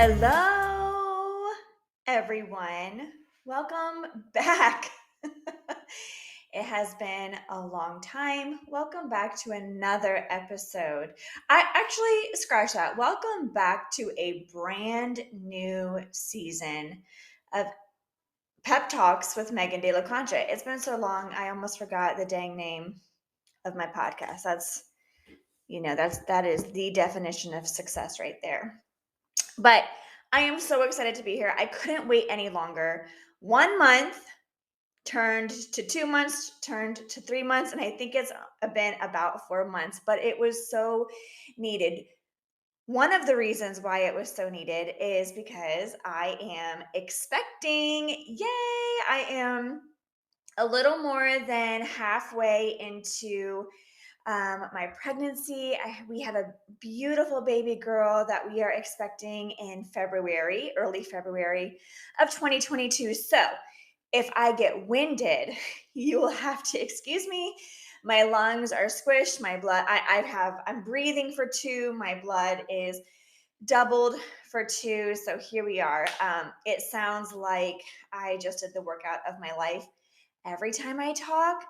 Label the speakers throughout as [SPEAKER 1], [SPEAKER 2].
[SPEAKER 1] Hello, everyone. Welcome back. It has been a long time. Welcome back to another episode. I actually scratch that. Welcome back to a brand new season of Pep Talks with Megan De La Concha. It's been so long, I almost forgot the dang name of my podcast. That is the definition of success right there. But I am so excited to be here. I couldn't wait any longer. 1 month turned to 2 months, turned to 3 months, and I think it's been about 4 months, but it was so needed. One of the reasons why it was so needed is because I am expecting, yay, I am a little more than halfway into my pregnancy. We have a beautiful baby girl that we are expecting in February, early February of 2022. So if I get winded, you will have to excuse me. My lungs are squished. My blood, I'm breathing for two. My blood is doubled for two. So here we are. It sounds like I just did the workout of my life every time I talk,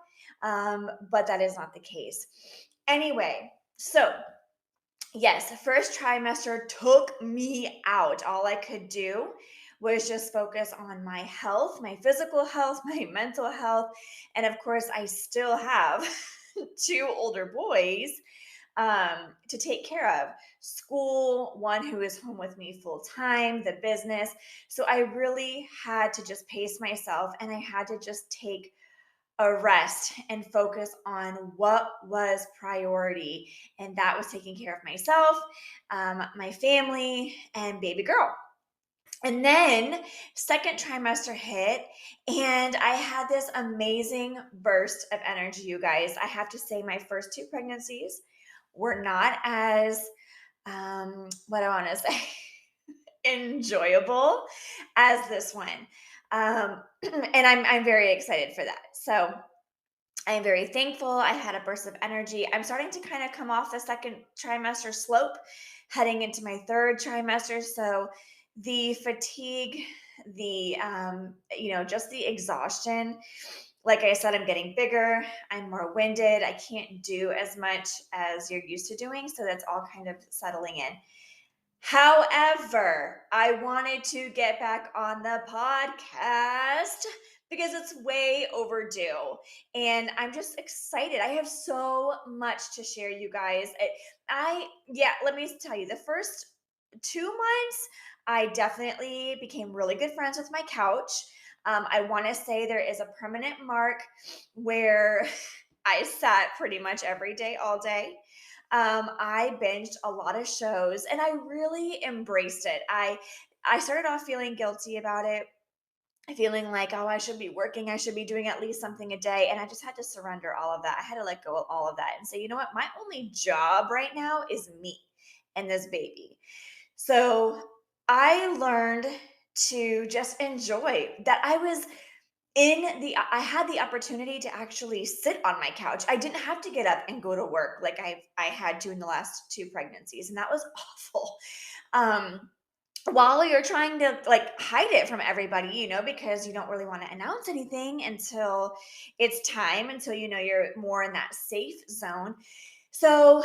[SPEAKER 1] but that is not the case. Anyway, so yes, first trimester took me out. All I could do was just focus on my health, my physical health, my mental health. And of course, I still have two older boys to take care of: school, one who is home with me full time, the business. So I really had to just pace myself, and I had to just take a rest and focus on what was priority. And that was taking care of myself, my family, and baby girl. And then second trimester hit, and I had this amazing burst of energy, you guys. I have to say, my first two pregnancies were not as, what I want to say, enjoyable as this one. And I'm very excited for that. So I'm very thankful. I had a burst of energy. I'm starting to kind of come off the second trimester slope, heading into my third trimester. So the fatigue, just the exhaustion. Like I said, I'm getting bigger. I'm more winded. I can't do as much as you're used to doing. So that's all kind of settling in. However, I wanted to get back on the podcast because it's way overdue. And I'm just excited. I have so much to share, you guys. Let me tell you, the first 2 months, I definitely became really good friends with my couch. I want to say there is a permanent mark where I sat pretty much every day, all day. I binged a lot of shows, and I really embraced it. I started off feeling guilty about it, feeling like, oh, I should be working, I should be doing at least something a day. And I just had to surrender all of that. I had to let go of all of that and say, you know what? My only job right now is me and this baby. So I learned to just enjoy that. I had the opportunity to actually sit on my couch. I didn't have to get up and go to work like I had to in the last two pregnancies, and that was awful. Um, while you're trying to like hide it from everybody, because you don't really want to announce anything until it's time, until you're more in that safe zone. So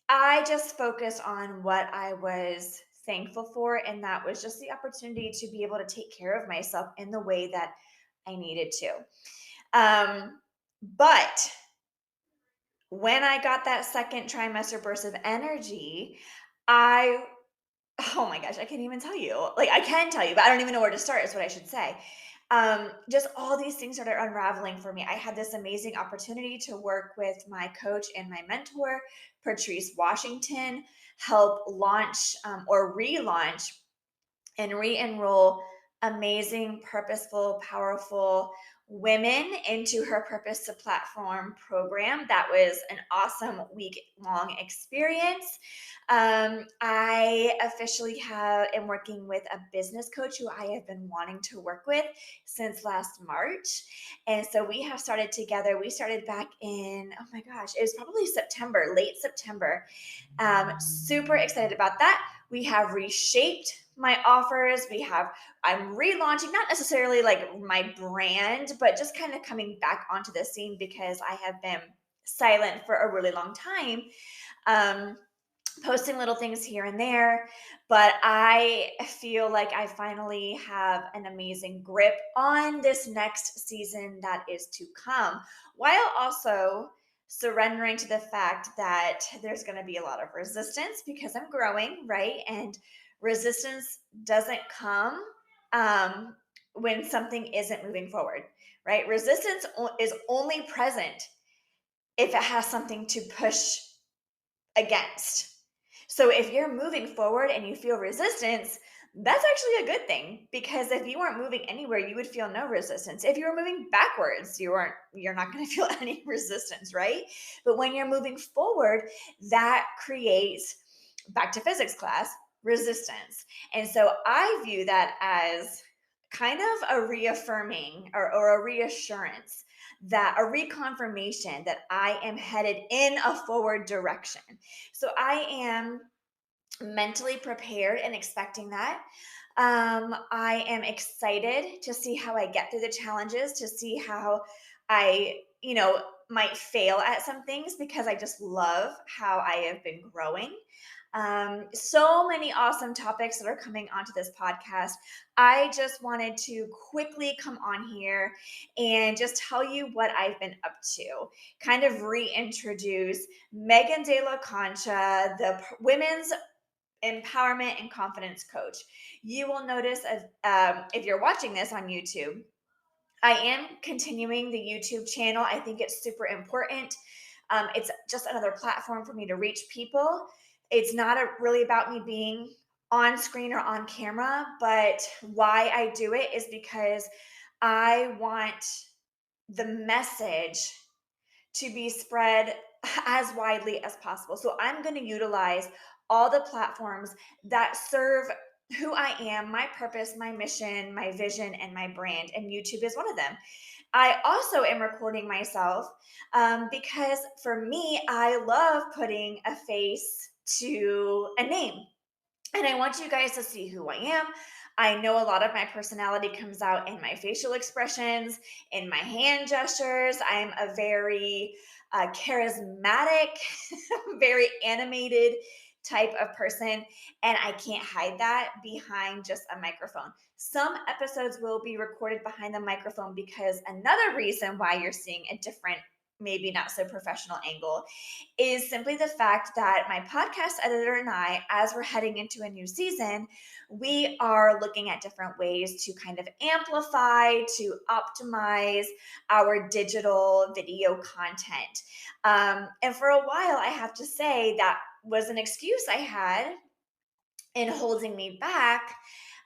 [SPEAKER 1] I just focused on what I was thankful for, and that was just the opportunity to be able to take care of myself in the way that I needed to. But when I got that second trimester burst of energy, I, oh my gosh, I can't even tell you. Like, I can tell you, but I don't even know where to start, is what I should say. Just all these things started unraveling for me. I had this amazing opportunity to work with my coach and my mentor, Patrice Washington, help launch or relaunch and re-enroll amazing, purposeful, powerful women into her Purpose to Platform program. That was an awesome week-long experience. I officially am working with a business coach who I have been wanting to work with since last March. And so we have started together. We started back in, oh my gosh, it was probably September, late September. Super excited about that. We have reshaped my offers. I'm relaunching, not necessarily like my brand, but just kind of coming back onto the scene because I have been silent for a really long time. Um, Posting little things here and there, but I feel like I finally have an amazing grip on this next season that is to come, while also surrendering to the fact that there's going to be a lot of resistance because I'm growing, right? And resistance doesn't come um, when something isn't moving forward, right? Resistance is only present if it has something to push against. So if you're moving forward and you feel resistance, that's actually a good thing, because if you weren't moving anywhere, you would feel no resistance. If you were moving backwards, you're not going to feel any resistance, right? But when you're moving forward, that creates, back to physics class, resistance. And so I view that as kind of a reaffirming, or a reassurance, that a reconfirmation that I am headed in a forward direction. So I am mentally prepared and expecting that. I am excited to see how I get through the challenges, to see how I, might fail at some things, because I just love how I have been growing. So many awesome topics that are coming onto this podcast. I just wanted to quickly come on here and just tell you what I've been up to, kind of reintroduce Megan De La Concha, the women's empowerment and confidence coach. You will notice, if you're watching this on YouTube, I am continuing the YouTube channel. I think it's super important. It's just another platform for me to reach people. It's not really about me being on screen or on camera, but why I do it is because I want the message to be spread as widely as possible. So I'm going to utilize all the platforms that serve who I am, my purpose, my mission, my vision, and my brand. And YouTube is one of them. I also am recording myself because for me, I love putting a face to a name. And I want you guys to see who I am. I know a lot of my personality comes out in my facial expressions, in my hand gestures. I'm a very charismatic, very animated type of person, and I can't hide that behind just a microphone. Some episodes will be recorded behind the microphone because another reason why you're seeing a different, maybe not so professional angle, is simply the fact that my podcast editor and I, as we're heading into a new season, we are looking at different ways to kind of amplify, to optimize our digital video content. And for a while, I have to say, that was an excuse I had in holding me back.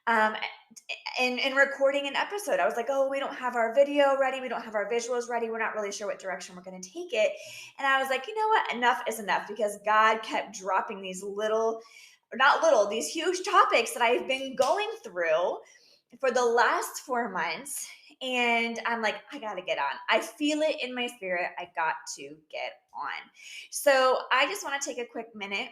[SPEAKER 1] Um, in recording an episode, I was like, oh, we don't have our video ready. We don't have our visuals ready. We're not really sure what direction we're going to take it. And I was like, you know what? Enough is enough, because God kept dropping these these huge topics that I've been going through for the last 4 months. And I'm like, I got to get on. I feel it in my spirit. I got to get on. So I just want to take a quick minute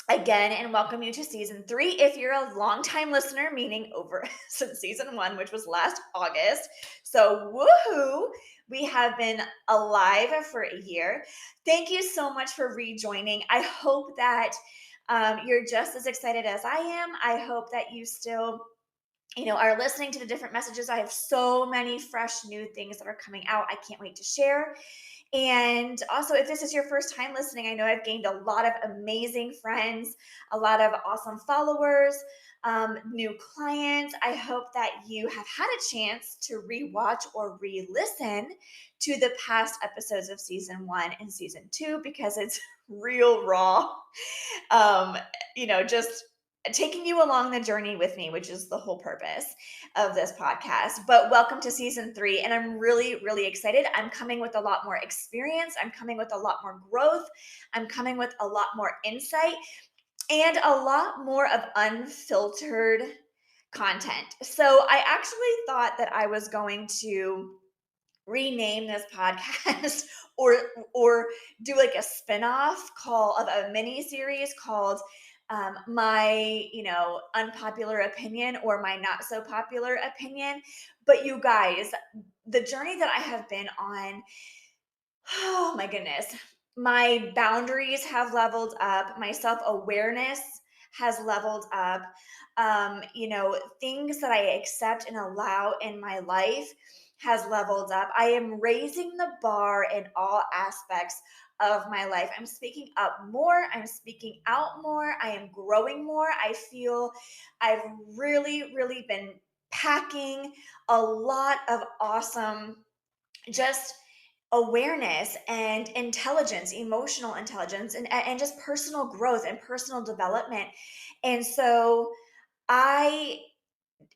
[SPEAKER 1] again and welcome you to season 3. If you're a longtime listener, meaning over since season 1, which was last August. So woohoo, we have been alive for a year. Thank you so much for rejoining. I hope that you're just as excited as I am. I hope that you still are listening to the different messages. I have so many fresh new things that are coming out. I can't wait to share. And also, if this is your first time listening, I know I've gained a lot of amazing friends, a lot of awesome followers, new clients. I hope that you have had a chance to rewatch or re-listen to the past episodes of season 1 and season 2, because it's real raw. Just taking you along the journey with me, which is the whole purpose of this podcast. But welcome to season 3. And I'm really, really excited. I'm coming with a lot more experience. I'm coming with a lot more growth. I'm coming with a lot more insight and a lot more of unfiltered content. So I actually thought that I was going to rename this podcast or do like a spinoff call of a mini series called my, unpopular opinion or my not so popular opinion. But you guys, the journey that I have been on, oh my goodness. My boundaries have leveled up. My self awareness has leveled up. Things that I accept and allow in my life has leveled up. I am raising the bar in all aspects of my life. I'm speaking up more. I'm speaking out more. I am growing more. I feel I've really, really been packing a lot of awesome, just awareness and intelligence, emotional intelligence, and just personal growth and personal development. And so I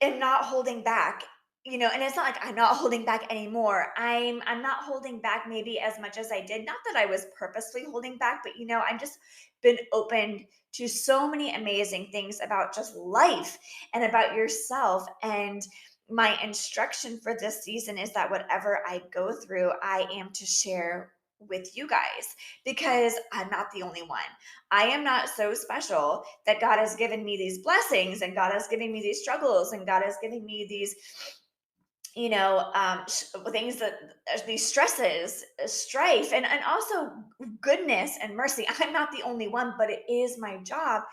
[SPEAKER 1] am not holding back, and it's not like I'm not holding back anymore. I'm not holding back maybe as much as I did. Not that I was purposely holding back, but I'm just been open to so many amazing things about just life and about yourself. And my instruction for this season is that whatever I go through, I am to share with you guys, because I'm not the only one. I am not so special that God has given me these blessings, and God has given me these struggles, and God has given me these, things that these stresses, strife, and also goodness and mercy. I'm not the only one, but it is my job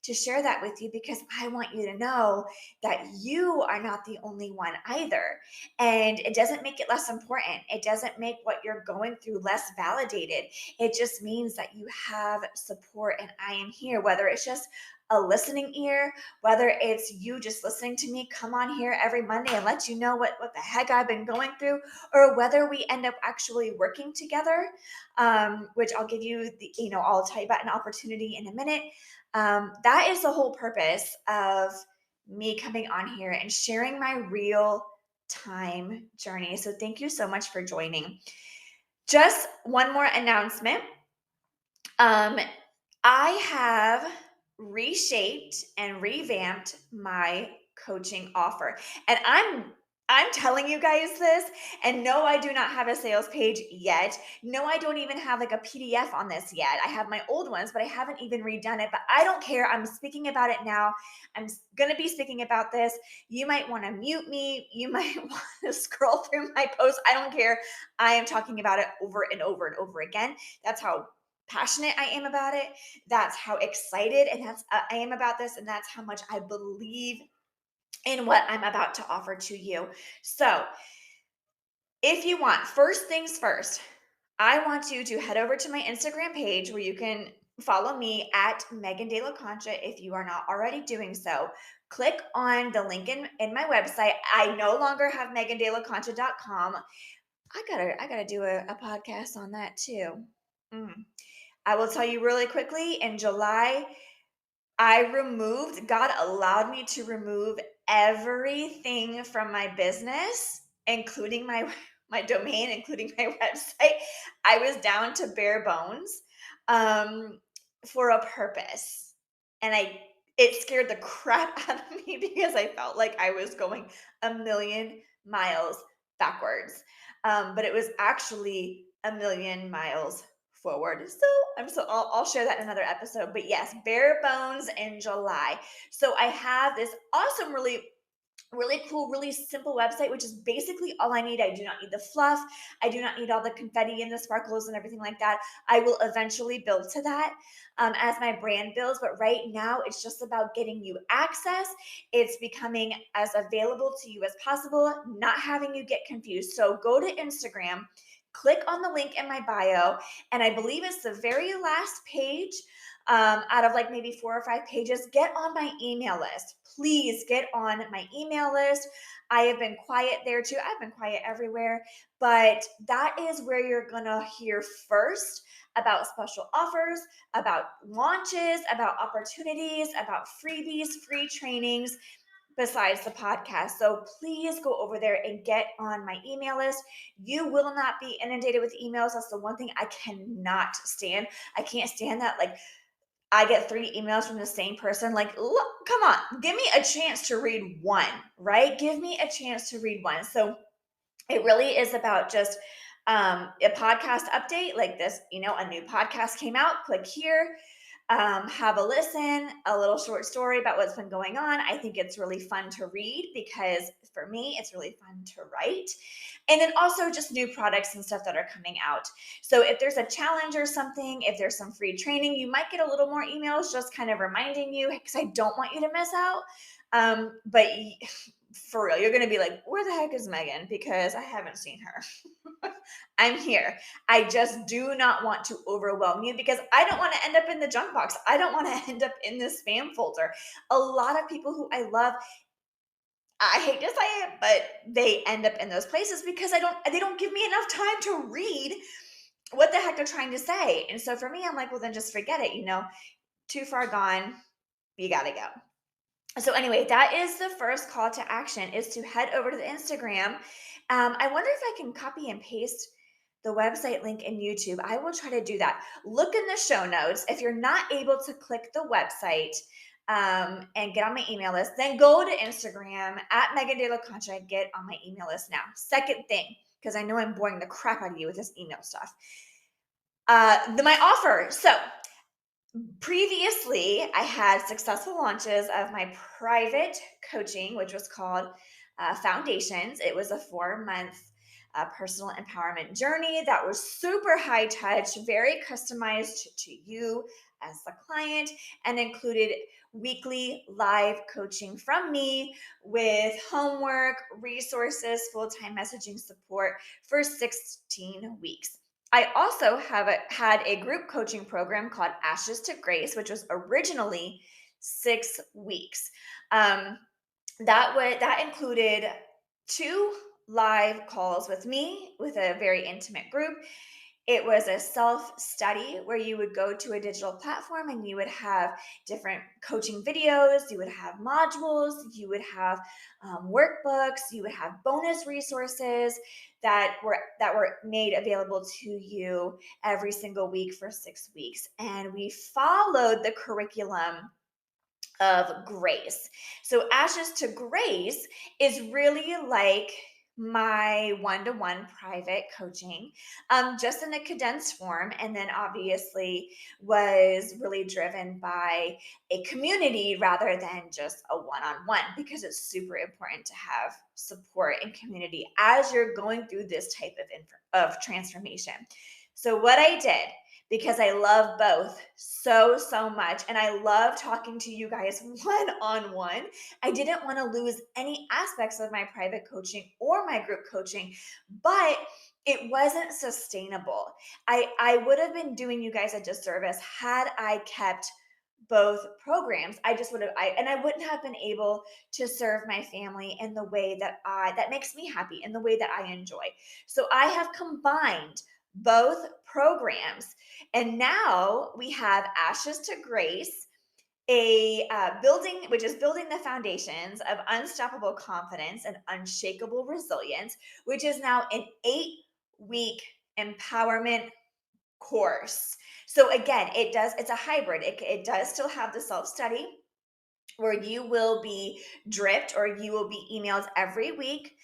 [SPEAKER 1] to share that with you, because I want you to know that you are not the only one either. And it doesn't make it less important. It doesn't make what you're going through less validated. It just means that you have support, and I am here, whether it's just a listening ear, whether it's you just listening to me come on here every Monday and let you know what the heck I've been going through, or whether we end up actually working together, which I'll give you I'll tell you about an opportunity in a minute. That is the whole purpose of me coming on here and sharing my real time journey. So thank you so much for joining. Just one more announcement. I have reshaped and revamped my coaching offer. And I'm telling you guys this, and no, I do not have a sales page yet. No, I don't even have like a PDF on this yet. I have my old ones, but I haven't even redone it. But I don't care. I'm speaking about it now. I'm going to be speaking about this. You might want to mute me. You might want to scroll through my posts. I don't care. I am talking about it over and over and over again. That's how passionate I am about it. That's how excited and that's I am about this, and that's how much I believe in what I'm about to offer to you. So, if you want, first things first, I want you to head over to my Instagram page where you can follow me at Megan De La Concha if you are not already doing so. Click on the link in my website. I no longer have megandelaconcha.com. I gotta do a podcast on that too. Mm. I will tell you really quickly, in July, God allowed me to remove everything from my business, including my domain, including my website. I was down to bare bones, for a purpose. And it scared the crap out of me because I felt like I was going a million miles backwards. But it was actually a million miles forward. I'll share that in another episode. But yes, bare bones in July. So I have this awesome, really cool, really simple website, which is basically all I need. I do not need the fluff. I do not need all the confetti and the sparkles and everything like that. I will eventually build to that, as my brand builds. But right now, it's just about getting you access. It's becoming as available to you as possible, not having you get confused. So go to Instagram, click on the link in my bio, and I believe it's the very last page, out of like maybe 4 or 5 pages. Get on my email list. Please get on my email list. I have been quiet there too. I've been quiet everywhere, but that is where you're going to hear first about special offers, about launches, about opportunities, about freebies, free trainings, besides the podcast. So please go over there and get on my email list. You will not be inundated with emails. That's the one thing I cannot stand. I can't stand that. Like, I get 3 emails from the same person. Like, look, come on, give me a chance to read one, right? Give me a chance to read one. So it really is about just a podcast update like this. A new podcast came out, click here. have a listen, a little short story about what's been going on. I think it's really fun to read because for me, it's really fun to write. And then also just new products and stuff that are coming out. So if there's a challenge or something, if there's some free training, you might get a little more emails just kind of reminding you because I don't want you to miss out. But for real, you're going to be like, where the heck is Megan? Because I haven't seen her. I'm here. I just do not want to overwhelm you because I don't want to end up in the junk box. I don't want to end up in the spam folder. A lot of people who I love, I hate to say it, but they end up in those places because they don't give me enough time to read what the heck they're trying to say. And so for me, I'm like, well, then just forget it, too far gone. You got to go. So anyway, that is the first call to action, is to head over to the Instagram. I wonder if I can copy and paste the website link in YouTube. I will try to do that. Look in the show notes. If you're not able to click the website and get on my email list, then go to Instagram at Megan De La Concha and get on my email list now. Second thing, because I know I'm boring the crap out of you with this email stuff. My offer. So previously, I had successful launches of my private coaching, which was called Foundations. It was a 4-month personal empowerment journey that was super high touch, very customized to you as the client, and included weekly live coaching from me with homework, resources, full-time messaging support for 16 weeks. I also had a group coaching program called Ashes to Grace, which was originally 6 weeks. That included 2 live calls with me with a very intimate group. It was a self-study where you would go to a digital platform and you would have different coaching videos, you would have modules, you would have workbooks, you would have bonus resources that were made available to you every single week for 6 weeks. And we followed the curriculum of grace. So Ashes to Grace is really like my one-to-one private coaching, just in a condensed form, and then obviously was really driven by a community rather than just a one-on-one, because it's super important to have support and community as you're going through this type of transformation. So what I did, because I love both so much. And I love talking to you guys one-on-one. I didn't want to lose any aspects of my private coaching or my group coaching, but it wasn't sustainable. I would have been doing you guys a disservice had I kept both programs. I just would have, I wouldn't have been able to serve my family in the way that makes me happy, in the way that I enjoy. So I have combined both programs. And now we have Ashes to Grace, a which is building the foundations of unstoppable confidence and unshakable resilience, which is now an 8-week empowerment course. So again, it's a hybrid. It does still have the self-study where you will be dripped, or you will be emailed every week.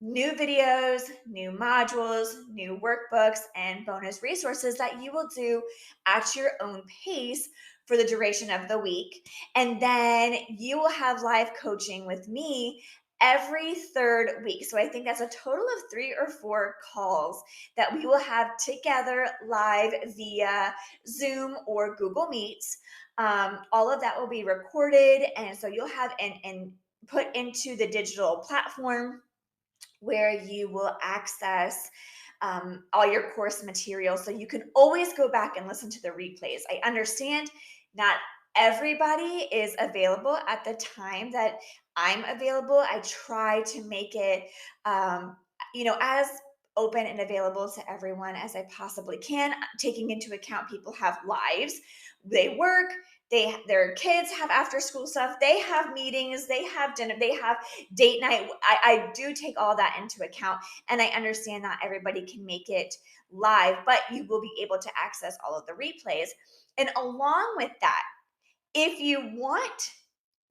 [SPEAKER 1] New videos, new modules, new workbooks, and bonus resources that you will do at your own pace for the duration of the week. And then you will have live coaching with me every 3rd week. So I think that's a total of 3 or 4 calls that we will have together live via Zoom or Google Meets. All of that will be recorded, and so you'll have and put into the digital platform where you will access all your course material, so you can always go back and listen to the replays. I understand not everybody is available at the time that I'm available. I try to make it, as open and available to everyone as I possibly can, taking into account people have lives, they work, their kids have after school stuff, they have meetings, they have dinner, they have date night. I do take all that into account, and I understand not everybody can make it live, but you will be able to access all of the replays. And along with that, if you want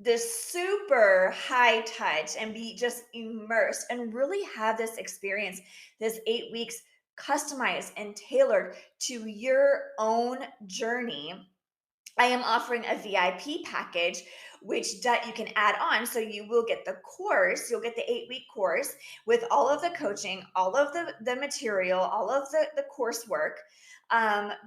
[SPEAKER 1] the super high touch and be just immersed and really have this experience, this 8 weeks customized and tailored to your own journey, I am offering a VIP package, which you can add on. So you will get the course, you'll get the 8-week course with all of the coaching, all of the material, all of the coursework.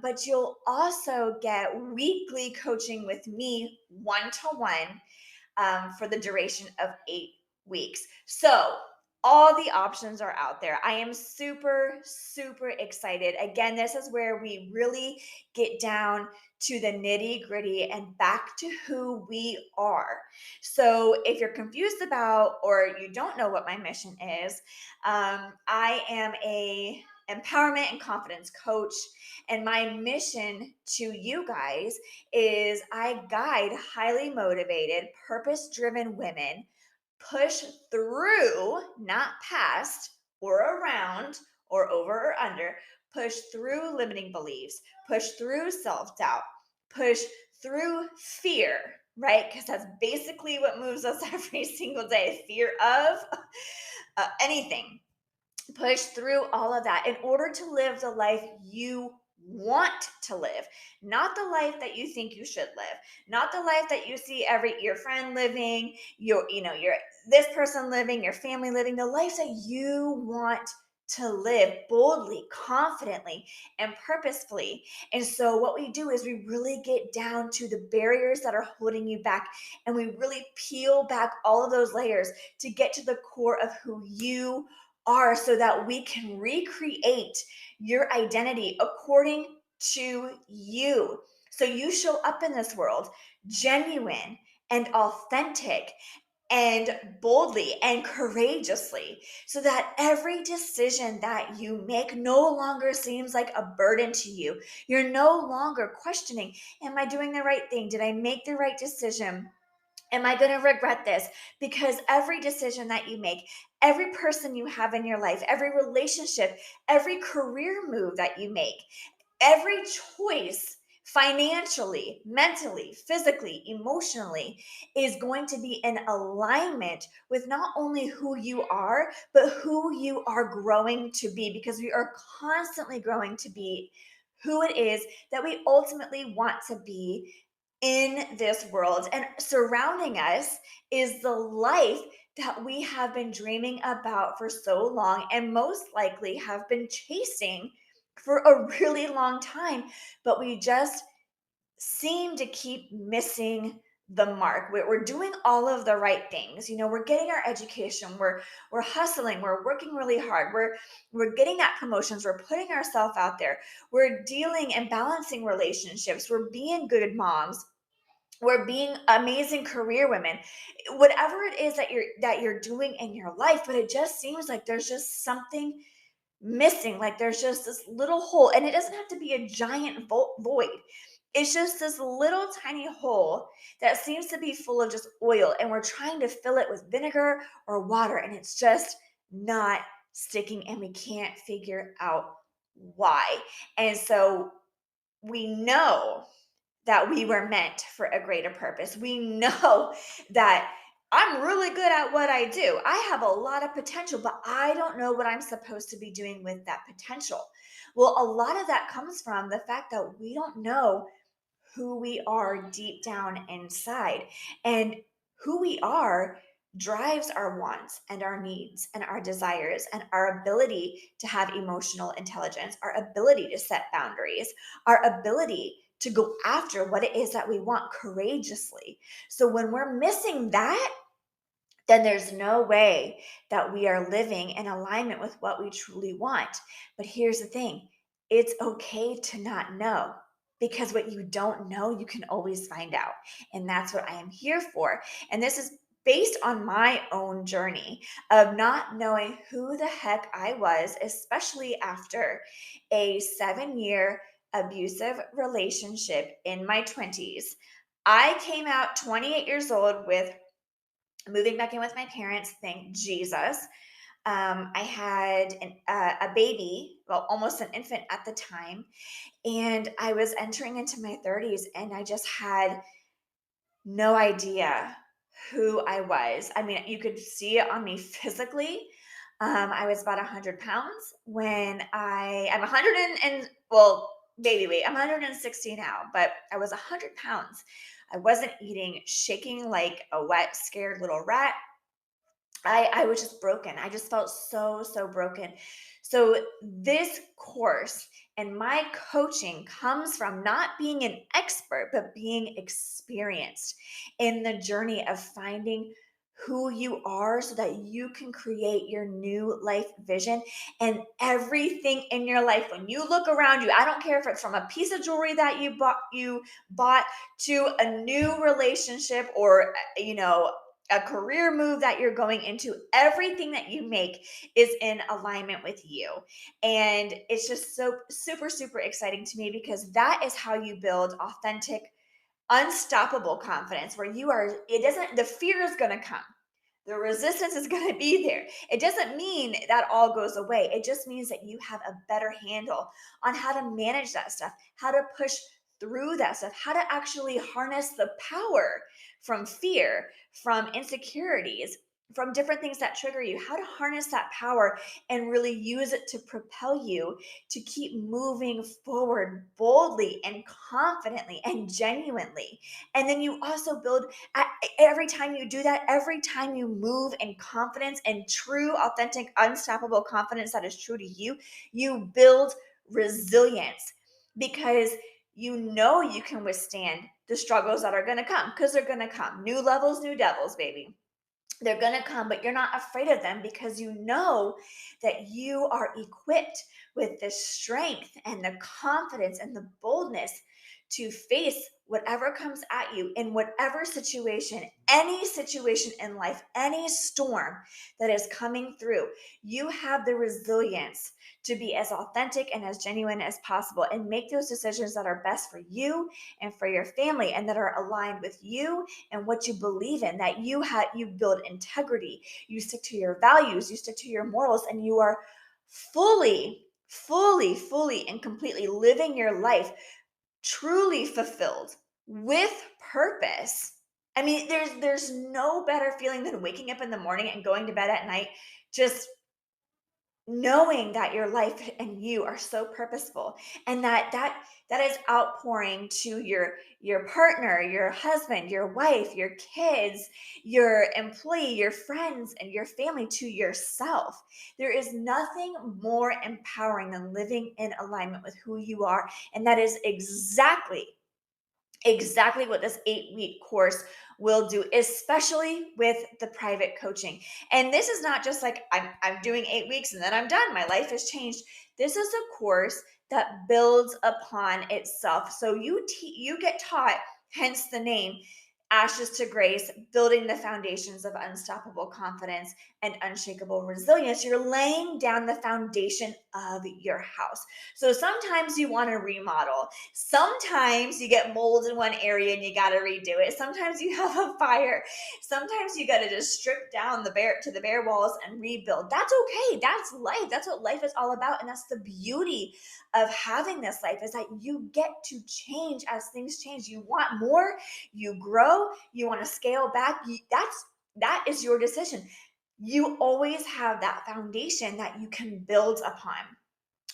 [SPEAKER 1] But you'll also get weekly coaching with me, one to one, for the duration of 8 weeks. So all the options are out there. I am super, super excited. Again, this is where we really get down to the nitty gritty and back to who we are. So if you're confused about or you don't know what my mission is, I am a empowerment and confidence coach, and my mission to you guys is I guide highly motivated, purpose driven women push through, not past or around or over or under, push through limiting beliefs, push through self doubt, push through fear, right? Because that's basically what moves us every single day, fear of anything. Push through all of that in order to live the life you want to live, not the life that you think you should live, not the life that you see your friend living, your this person living, your family living, the life that you want to live boldly, confidently, and purposefully. And so what we do is we really get down to the barriers that are holding you back, and we really peel back all of those layers to get to the core of who you are, so that we can recreate your identity according to you. So you show up in this world genuine and authentic and boldly and courageously, so that every decision that you make no longer seems like a burden to you. You're no longer questioning, am I doing the right thing? Did I make the right decision? Am I going to regret this? Because every decision that you make, every person you have in your life, every relationship, every career move that you make, every choice financially, mentally, physically, emotionally is going to be in alignment with not only who you are, but who you are growing to be, because we are constantly growing to be who it is that we ultimately want to be in this world. And surrounding us is the life that we have been dreaming about for so long, and most likely have been chasing for a really long time, but we just seem to keep missing the mark. We're doing all of the right things. We're getting our education, we're hustling, we're working really hard, we're getting at promotions, we're putting ourselves out there, we're dealing and balancing relationships, we're being good moms, we're being amazing career women, whatever it is that you're doing in your life. But it just seems like there's just something missing, like there's just this little hole. And it doesn't have to be a giant void, it's just this little tiny hole that seems to be full of just oil, and we're trying to fill it with vinegar or water, and it's just not sticking, and we can't figure out why. And so we know that we were meant for a greater purpose. We know that I'm really good at what I do. I have a lot of potential, but I don't know what I'm supposed to be doing with that potential. Well, a lot of that comes from the fact that we don't know who we are deep down inside. And who we are drives our wants and our needs and our desires and our ability to have emotional intelligence, our ability to set boundaries, our ability to go after what it is that we want courageously. So when we're missing that, then there's no way that we are living in alignment with what we truly want. But here's the thing, it's okay to not know, because what you don't know, you can always find out. And that's what I am here for. And this is based on my own journey of not knowing who the heck I was, especially after a 7-year abusive relationship in my 20s. I came out 28 years old with moving back in with my parents, thank Jesus. I had a baby, well, almost an infant at the time, and I was entering into my 30s, and I just had no idea who I was. I mean, you could see it on me physically. I was about 100 pounds when I'm 100 and well, baby weight. I'm 160 now, but I was 100 pounds. I wasn't eating, shaking like a wet, scared little rat. I was just broken. I just felt so broken. So this course and my coaching comes from not being an expert, but being experienced in the journey of finding who you are so that you can create your new life vision. And everything in your life, when you look around you, I don't care if it's from a piece of jewelry that you bought to a new relationship, or a career move that you're going into, everything that you make is in alignment with you. And it's just so super exciting to me, because that is how you build authentic, unstoppable confidence, where the fear is going to come. The resistance is going to be there. It doesn't mean that all goes away. It just means that you have a better handle on how to manage that stuff, how to push through that stuff, how to actually harness the power from fear, from insecurities, from different things that trigger you, how to harness that power and really use it to propel you to keep moving forward boldly and confidently and genuinely. And then you also build, every time you do that, every time you move in confidence and true, authentic, unstoppable confidence that is true to you, you build resilience, because you know you can withstand the struggles that are going to come, because they're going to come. New levels, new devils, baby. They're going to come, but you're not afraid of them, because you know that you are equipped with the strength and the confidence and the boldness to face whatever comes at you in whatever situation, any situation in life, any storm that is coming through. You have the resilience to be as authentic and as genuine as possible and make those decisions that are best for you and for your family, and that are aligned with you and what you believe in. That you build integrity, you stick to your values, you stick to your morals, and you are fully and completely living your life truly fulfilled with purpose. I mean, there's no better feeling than waking up in the morning and going to bed at night just knowing that your life and you are so purposeful, and that is outpouring to your partner, your husband, your wife, your kids, your employee, your friends, and your family, to yourself. There is nothing more empowering than living in alignment with who you are, and that is exactly what this 8-week course will do, especially with the private coaching. And this is not just like I'm doing 8 weeks and then I'm done, my life has changed. This is a course that builds upon itself. So you get taught, hence the name, Ashes to Grace, building the foundations of unstoppable confidence and unshakable resilience. You're laying down the foundation of your house. So sometimes you want to remodel. Sometimes you get mold in one area and you got to redo it. Sometimes you have a fire. Sometimes you got to just strip down the bare walls and rebuild. That's okay. That's life. That's what life is all about. And that's the beauty of having this life, is that you get to change as things change. You want more, you grow, you want to scale back. That is your decision. You always have that foundation that you can build upon.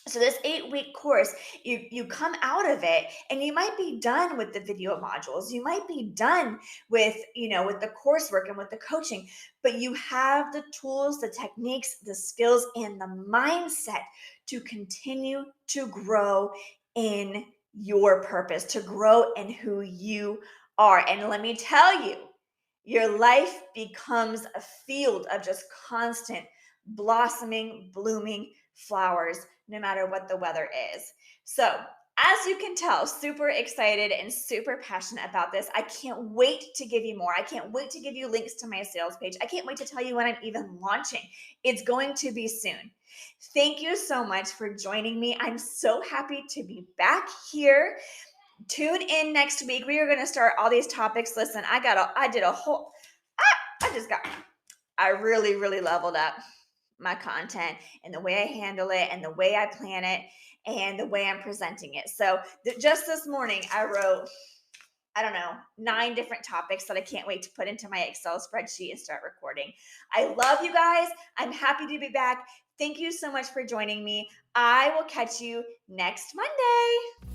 [SPEAKER 1] So this 8-week course, you come out of it and you might be done with the video modules. You might be done with, with the coursework and with the coaching, but you have the tools, the techniques, the skills, and the mindset to continue to grow in your purpose, to grow in who you are. And let me tell you, your life becomes a field of just constant blossoming, blooming flowers, no matter what the weather is. So, as you can tell, super excited and super passionate about this. I can't wait to give you more. I can't wait to give you links to my sales page. I can't wait to tell you when I'm even launching. It's going to be soon. Thank you so much for joining me. I'm so happy to be back here. Tune in next week. We are going to start all these topics. Listen, I really leveled up my content and the way I handle it and the way I plan it and the way I'm presenting it. So just this morning, I wrote, 9 different topics that I can't wait to put into my Excel spreadsheet and start recording. I love you guys. I'm happy to be back. Thank you so much for joining me. I will catch you next Monday.